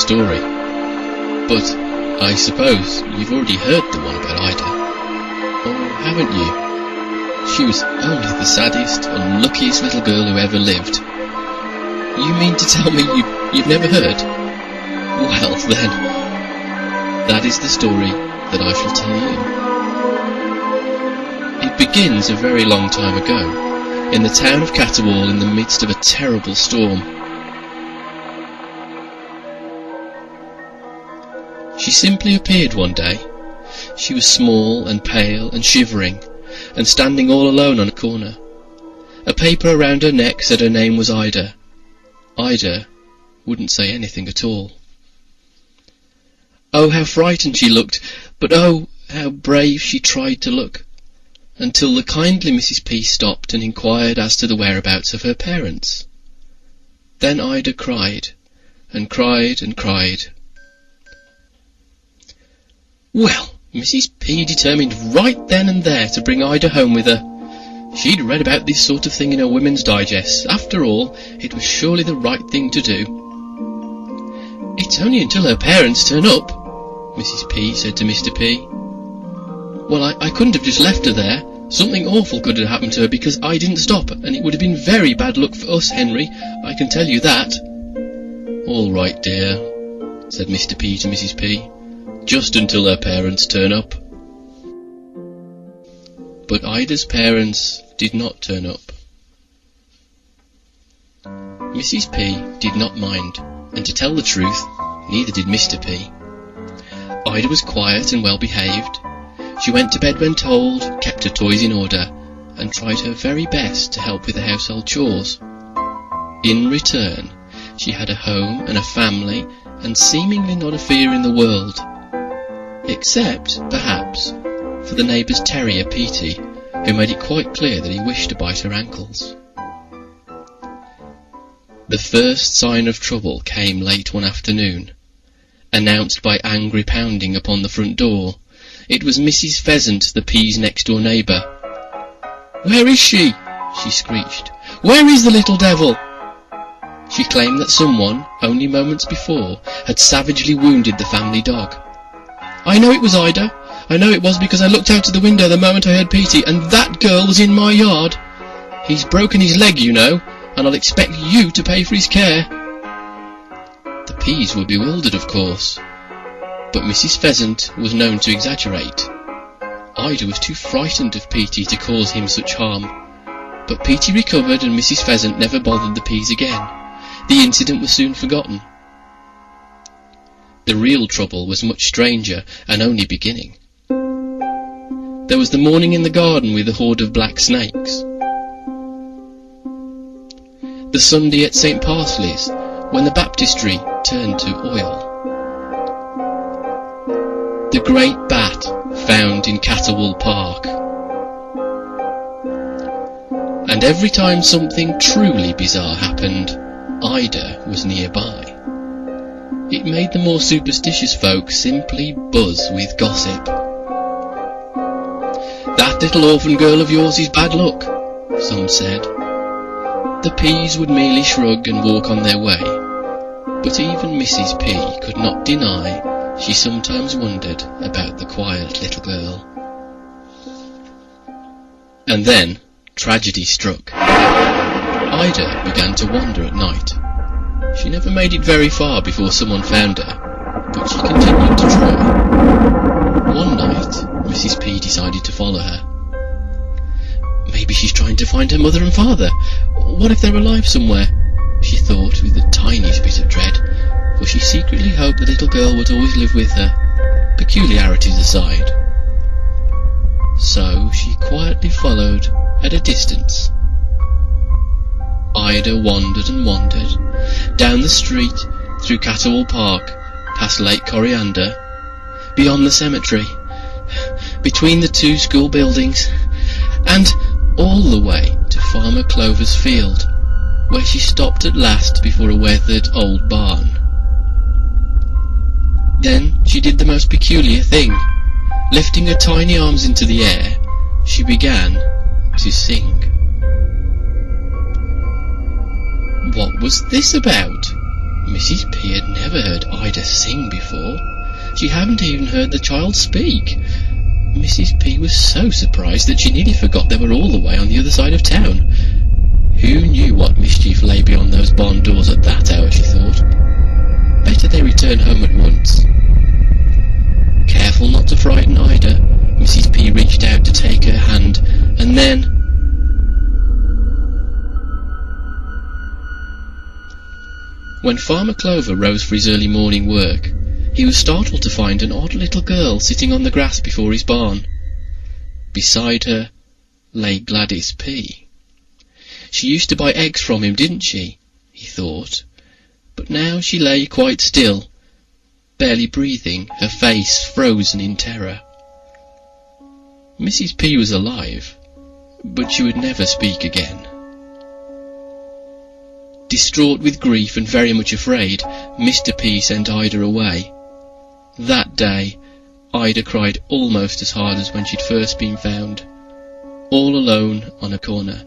story. But I suppose you've already heard the one about Ida. Or haven't you? She was only the saddest, unluckiest little girl who ever lived. You mean to tell me you've never heard? Well then, that is the story that I shall tell you. It begins a very long time ago, in the town of Catterwall, in the midst of a terrible storm. She simply appeared one day. She was small and pale and shivering, and standing all alone on a corner. A paper around her neck said her name was Ida. Ida wouldn't say anything at all. Oh, how frightened she looked, but oh, how brave she tried to look, until the kindly Mrs. P stopped and inquired as to the whereabouts of her parents. Then Ida cried, and cried, and cried. Well, Mrs. P determined right then and there to bring Ida home with her. She'd read about this sort of thing in her Women's Digest. After all, it was surely the right thing to do. It's only until her parents turn up, Mrs. P said to Mr. P. Well, I couldn't have just left her there. Something awful could have happened to her because I didn't stop, and it would have been very bad luck for us, Henry, I can tell you that. All right, dear, said Mr. P to Mrs. P. Just until her parents turn up. But Ida's parents did not turn up. Mrs. P did not mind, and to tell the truth, neither did Mr. P. Ida was quiet and well behaved. She went to bed when told, kept her toys in order, and tried her very best to help with the household chores. In return, she had a home and a family, and seemingly not a fear in the world. Except, perhaps, for the neighbour's terrier, Petey, who made it quite clear that he wished to bite her ankles. The first sign of trouble came late one afternoon, announced by angry pounding upon the front door. It was Mrs. Pheasant, the P's next-door neighbour. "Where is she?" she screeched. "Where is the little devil?" She claimed that someone, only moments before, had savagely wounded the family dog. "I know it was Ida. I know it was because I looked out of the window the moment I heard Petey, and that girl was in my yard. He's broken his leg, you know, and I'll expect you to pay for his care." The P's were bewildered, of course, but Mrs. Pheasant was known to exaggerate. Ida was too frightened of Petey to cause him such harm, but Petey recovered and Mrs. Pheasant never bothered the P's again. The incident was soon forgotten. The real trouble was much stranger and only beginning. There was the morning in the garden with the horde of black snakes. The Sunday at St. Parsley's, when the baptistry turned to oil. The great bat found in Catterwall Park. And every time something truly bizarre happened, Ida was nearby. It made the more superstitious folk simply buzz with gossip. "That little orphan girl of yours is bad luck," some said. The P's would merely shrug and walk on their way, but even Mrs. P could not deny she sometimes wondered about the quiet little girl. And then tragedy struck. Ida began to wander at night. She never made it very far before someone found her, but she continued to try. One night, Mrs. P decided to follow her. Maybe she's trying to find her mother and father. What if they're alive somewhere? She thought with the tiniest bit of dread, for she secretly hoped the little girl would always live with her, peculiarities aside. So she quietly followed at a distance. Ida wandered and wandered, down the street, through Catterwall Park, past Lake Coriander, beyond the cemetery, between the two school buildings, and all the way to Farmer Clover's field, where she stopped at last before a weathered old barn. Then she did the most peculiar thing. Lifting her tiny arms into the air, she began to sing. What was this about? Mrs. P had never heard Ida sing before. She hadn't even heard the child speak. Mrs. P was so surprised that she nearly forgot they were all the way on the other side of town. Who knew what mischief lay beyond those barn doors at that hour, she thought. Better they return home at once. Careful not to frighten Ida, Mrs. P reached out to take her hand, and then... When Farmer Clover rose for his early morning work, he was startled to find an odd little girl sitting on the grass before his barn. Beside her lay Gladys P. She used to buy eggs from him, didn't she? He thought. But now she lay quite still, barely breathing, her face frozen in terror. Mrs. P was alive, but she would never speak again. Distraught with grief and very much afraid, Mr. P sent Ida away. That day, Ida cried almost as hard as when she'd first been found, all alone on a corner